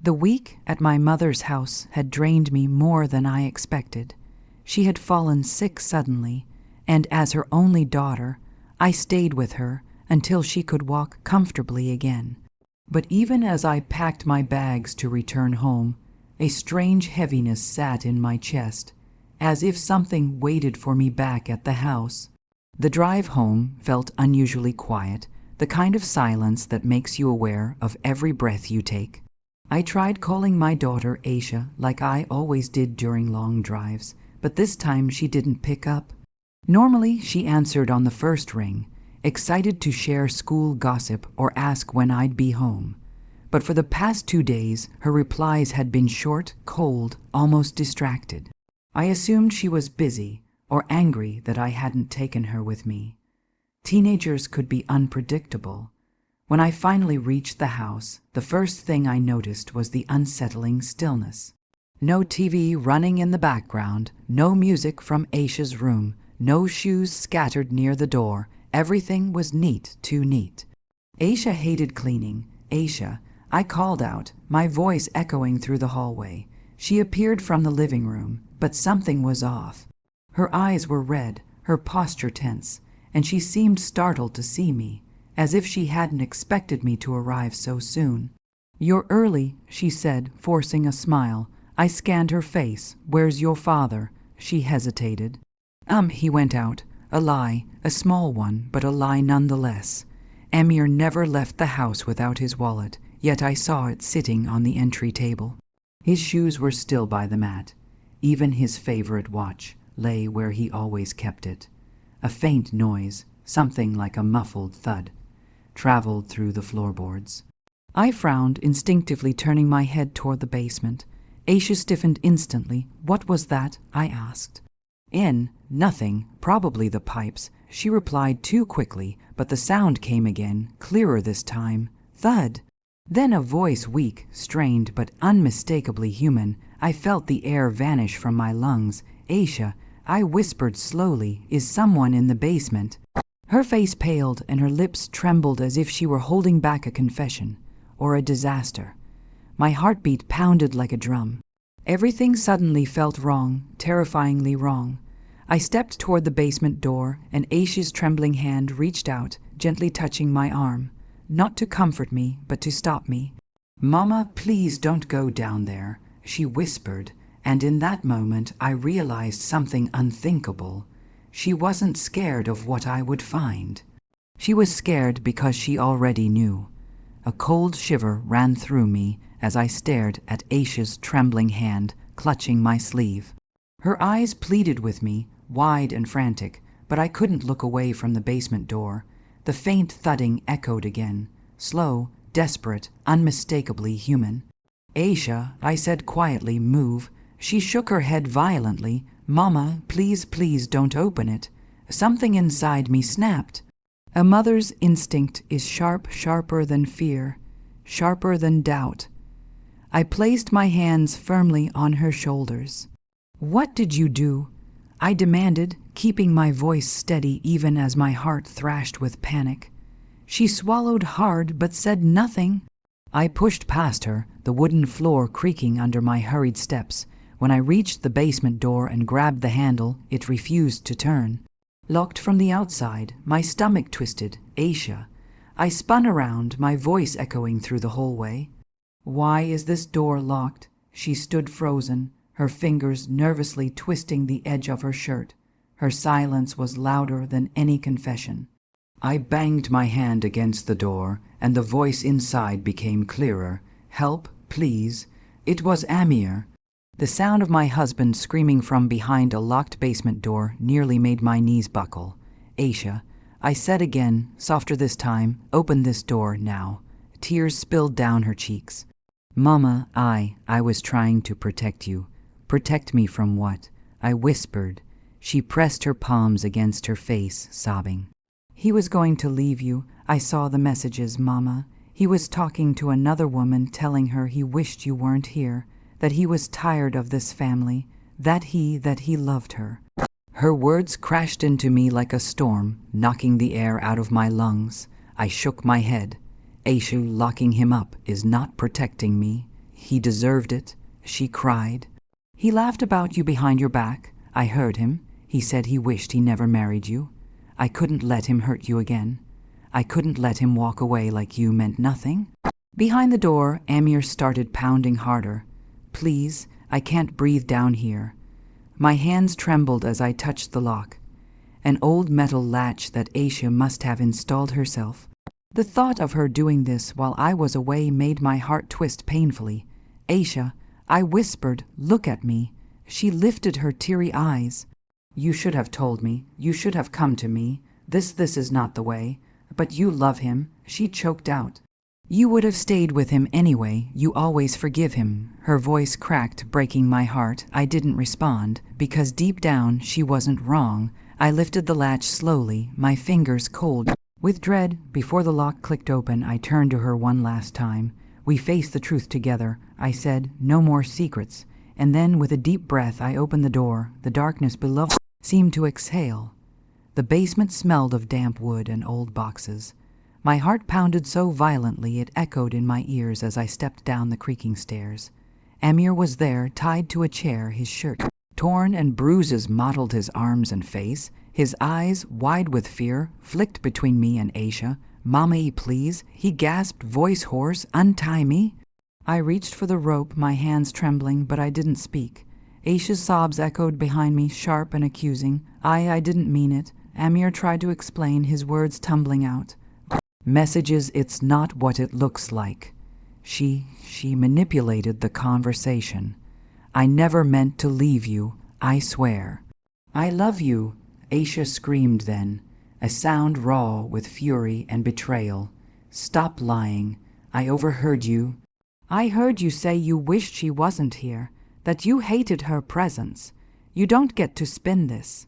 The week at my mother's house had drained me more than I expected. She had fallen sick suddenly, and as her only daughter, I stayed with her until she could walk comfortably again. But even as I packed my bags to return home, a strange heaviness sat in my chest, as if something waited for me back at the house. The drive home felt unusually quiet, the kind of silence that makes you aware of every breath you take. I tried calling my daughter Aisha like I always did during long drives, but this time she didn't pick up. Normally she answered on the first ring, excited to share school gossip or ask when I'd be home. But for the past 2 days, her replies had been short, cold, almost distracted. I assumed she was busy or angry that I hadn't taken her with me. Teenagers could be unpredictable. When I finally reached the house, the first thing I noticed was the unsettling stillness. No TV running in the background, no music from Aisha's room, no shoes scattered near the door. Everything was neat, too neat. Aisha hated cleaning. Aisha, I called out, my voice echoing through the hallway. She appeared from the living room, but something was off. Her eyes were red, her posture tense, and she seemed startled to see me, as if she hadn't expected me to arrive so soon. "You're early," she said, forcing a smile. I scanned her face. "Where's your father?" She hesitated. He went out. A lie, a small one, but a lie nonetheless. Amir never left the house without his wallet, yet I saw it sitting on the entry table. His shoes were still by the mat. Even his favorite watch lay where he always kept it. A faint noise, something like a muffled thud, traveled through the floorboards. I frowned, instinctively turning my head toward the basement. Aisha stiffened instantly. "What was that?" I asked. Nothing, probably the pipes," she replied too quickly, but the sound came again, clearer this time. Thud! Then a voice, weak, strained, but unmistakably human. I felt the air vanish from my lungs. "Aisha," I whispered slowly, "is someone in the basement?" Her face paled and her lips trembled as if she were holding back a confession or a disaster. My heartbeat pounded like a drum. Everything suddenly felt wrong, terrifyingly wrong. I stepped toward the basement door, and Aisha's trembling hand reached out, gently touching my arm, not to comfort me, but to stop me. "Mama, please don't go down there," she whispered, and in that moment I realized something unthinkable. She wasn't scared of what I would find. She was scared because she already knew. A cold shiver ran through me as I stared at Aisha's trembling hand clutching my sleeve. Her eyes pleaded with me, wide and frantic, but I couldn't look away from the basement door. The faint thudding echoed again, slow, desperate, unmistakably human. "Aisha," I said quietly, "move." She shook her head violently. "Mama, please, please don't open it." Something inside me snapped. A mother's instinct is sharp, sharper than fear, sharper than doubt. I placed my hands firmly on her shoulders. "What did you do?" I demanded, keeping my voice steady even as my heart thrashed with panic. She swallowed hard but said nothing. I pushed past her, the wooden floor creaking under my hurried steps. When I reached the basement door and grabbed the handle, it refused to turn. Locked from the outside, my stomach twisted. "Aisha." I spun around, my voice echoing through the hallway. "Why is this door locked?" She stood frozen, her fingers nervously twisting the edge of her shirt. Her silence was louder than any confession. I banged my hand against the door, and the voice inside became clearer. "Help, please." It was Amir. The sound of my husband screaming from behind a locked basement door nearly made my knees buckle. "Aisha," I said again, softer this time, "open this door now." Tears spilled down her cheeks. "Mama, I was trying to protect you." "Protect me from what?" I whispered. She pressed her palms against her face, sobbing. "He was going to leave you. I saw the messages, Mama. He was talking to another woman, telling her he wished you weren't here, that he was tired of this family, that he loved her." Her words crashed into me like a storm, knocking the air out of my lungs. I shook my head. "Aisha, locking him up is not protecting me. He deserved it, she cried. He laughed about you behind your back. I heard him. He said he wished he never married you. I couldn't let him hurt you again. I couldn't let him walk away like you meant nothing. Behind the door, Amir started pounding harder. Please, I can't breathe down here. My hands trembled as I touched the lock. An old metal latch that Aisha must have installed herself. The thought of her doing this while I was away made my heart twist painfully. Aisha, I whispered, look at me. She lifted her teary eyes. You should have told me. You should have come to me. This is not the way. But you love him, she choked out. You would have stayed with him anyway. You always forgive him. Her voice cracked, breaking my heart. I didn't respond, because deep down she wasn't wrong. I lifted the latch slowly, my fingers cold. With dread, before the lock clicked open, I turned to her one last time. We faced the truth together. I said, no more secrets. And then, with a deep breath, I opened the door. The darkness below seemed to exhale. The basement smelled of damp wood and old boxes. My heart pounded so violently it echoed in my ears as I stepped down the creaking stairs. Amir was there, tied to a chair, his shirt torn and bruises mottled his arms and face. His eyes, wide with fear, flicked between me and Aisha. Mommy, please, he gasped, voice hoarse, untie me. I reached for the rope, my hands trembling, but I didn't speak. Aisha's sobs echoed behind me, sharp and accusing. I didn't mean it. Amir tried to explain, his words tumbling out. Messages, it's not what it looks like. She manipulated the conversation. I never meant to leave you, I swear. I love you, Aisha screamed then, a sound raw with fury and betrayal. Stop lying. I overheard you. I heard you say you wished she wasn't here, that you hated her presence. You don't get to spin this.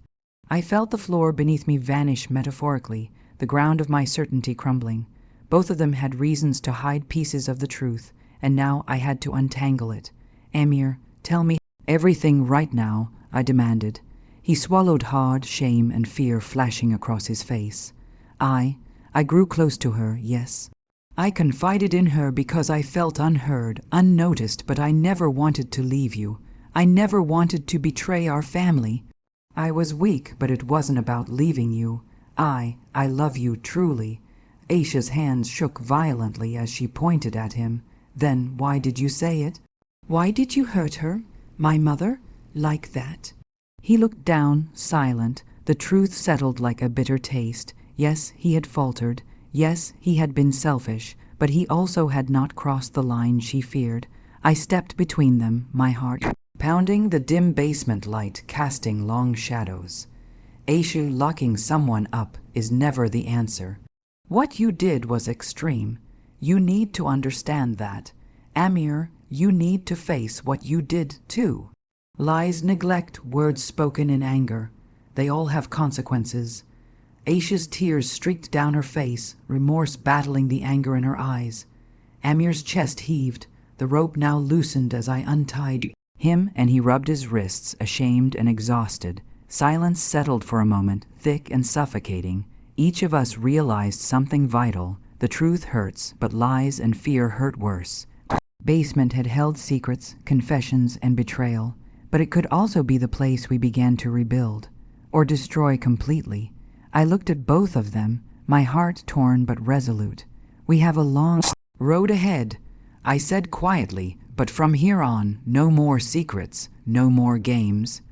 I felt the floor beneath me vanish metaphorically, the ground of my certainty crumbling. Both of them had reasons to hide pieces of the truth, and now I had to untangle it. Amir, tell me everything right now, I demanded. He swallowed hard, shame and fear flashing across his face. I grew close to her, yes. I confided in her because I felt unheard, unnoticed, but I never wanted to leave you. I never wanted to betray our family. I was weak, but it wasn't about leaving you. I love you truly. Aisha's hands shook violently as she pointed at him. Then why did you say it? Why did you hurt her? My mother? Like that? He looked down, silent. The truth settled like a bitter taste. Yes, he had faltered. Yes, he had been selfish, but he also had not crossed the line she feared. I stepped between them, my heart pounding, the dim basement light casting long shadows. Aisha, locking someone up is never the answer. What you did was extreme. You need to understand that. Amir, you need to face what you did too. Lies, neglect, words spoken in anger. They all have consequences. Aisha's tears streaked down her face, remorse battling the anger in her eyes. Amir's chest heaved. The rope now loosened as I untied him, and he rubbed his wrists, ashamed and exhausted. Silence settled for a moment, thick and suffocating. Each of us realized something vital. The truth hurts, but lies and fear hurt worse. Basement had held secrets, confessions, and betrayal, but it could also be the place we began to rebuild, or destroy completely. I looked at both of them, my heart torn but resolute. We have a long road ahead, I said quietly, but from here on, no more secrets, no more games.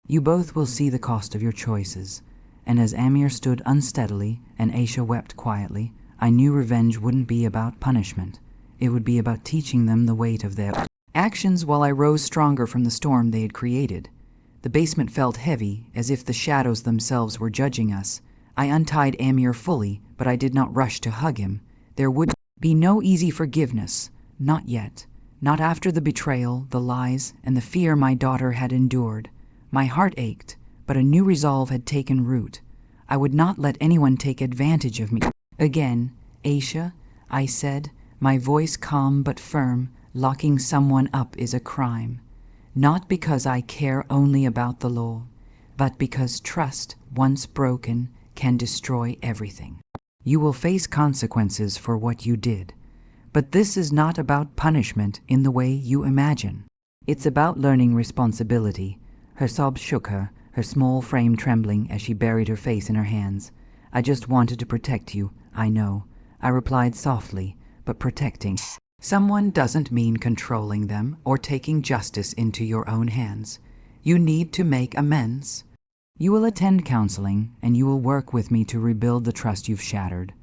You both will see the cost of your choices. And as Amir stood unsteadily and Aisha wept quietly, I knew revenge wouldn't be about punishment. It would be about teaching them the weight of their actions while I rose stronger from the storm they had created. The basement felt heavy, as if the shadows themselves were judging us. I untied Amir fully, but I did not rush to hug him. There would be no easy forgiveness. Not yet. Not after the betrayal, the lies, and the fear my daughter had endured. My heart ached, but a new resolve had taken root. I would not let anyone take advantage of me. Again, Aisha, I said, my voice calm but firm, locking someone up is a crime. Not because I care only about the law, but because trust, once broken, can destroy everything. You will face consequences for what you did. But this is not about punishment in the way you imagine. It's about learning responsibility. Her sobs shook her, her small frame trembling as she buried her face in her hands. I just wanted to protect you, I know, I replied softly, but protecting someone doesn't mean controlling them or taking justice into your own hands. You need to make amends. You will attend counseling, and you will work with me to rebuild the trust you've shattered.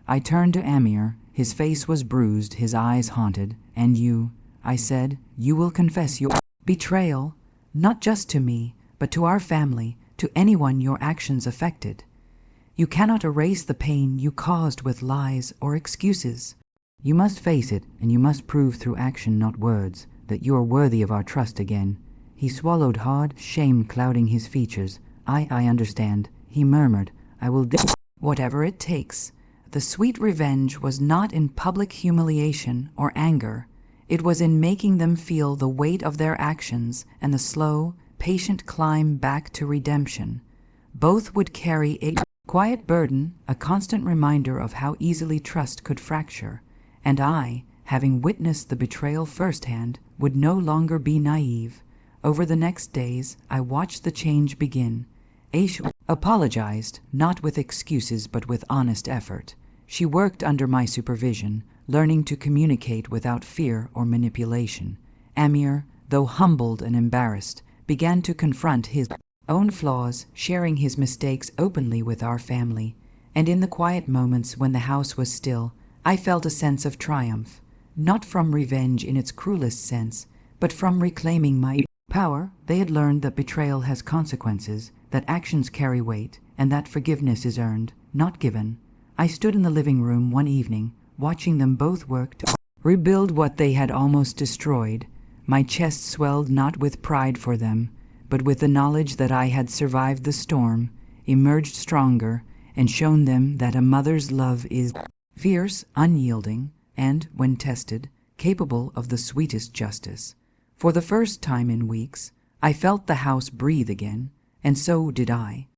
I turned to Amir. His face was bruised, his eyes haunted. And you, I said, you will confess your betrayal, not just to me, but to our family, to anyone your actions affected. You cannot erase the pain you caused with lies or excuses. You must face it, and you must prove through action, not words, that you are worthy of our trust again. He swallowed hard, shame clouding his features. I understand, he murmured. I will do whatever it takes. The sweet revenge was not in public humiliation or anger. It was in making them feel the weight of their actions and the slow, patient climb back to redemption. Both would carry a quiet burden, a constant reminder of how easily trust could fracture. And I, having witnessed the betrayal firsthand, would no longer be naive. Over the next days, I watched the change begin. Aisha apologized, not with excuses but with honest effort. She worked under my supervision, learning to communicate without fear or manipulation. Amir, though humbled and embarrassed, began to confront his own flaws, sharing his mistakes openly with our family. And in the quiet moments when the house was still, I felt a sense of triumph, not from revenge in its cruelest sense, but from reclaiming my power. They had learned that betrayal has consequences, that actions carry weight, and that forgiveness is earned, not given. I stood in the living room one evening, watching them both work to rebuild what they had almost destroyed. My chest swelled not with pride for them, but with the knowledge that I had survived the storm, emerged stronger, and shown them that a mother's love is fierce, unyielding, and, when tested, capable of the sweetest justice. For the first time in weeks, I felt the house breathe again, and so did I.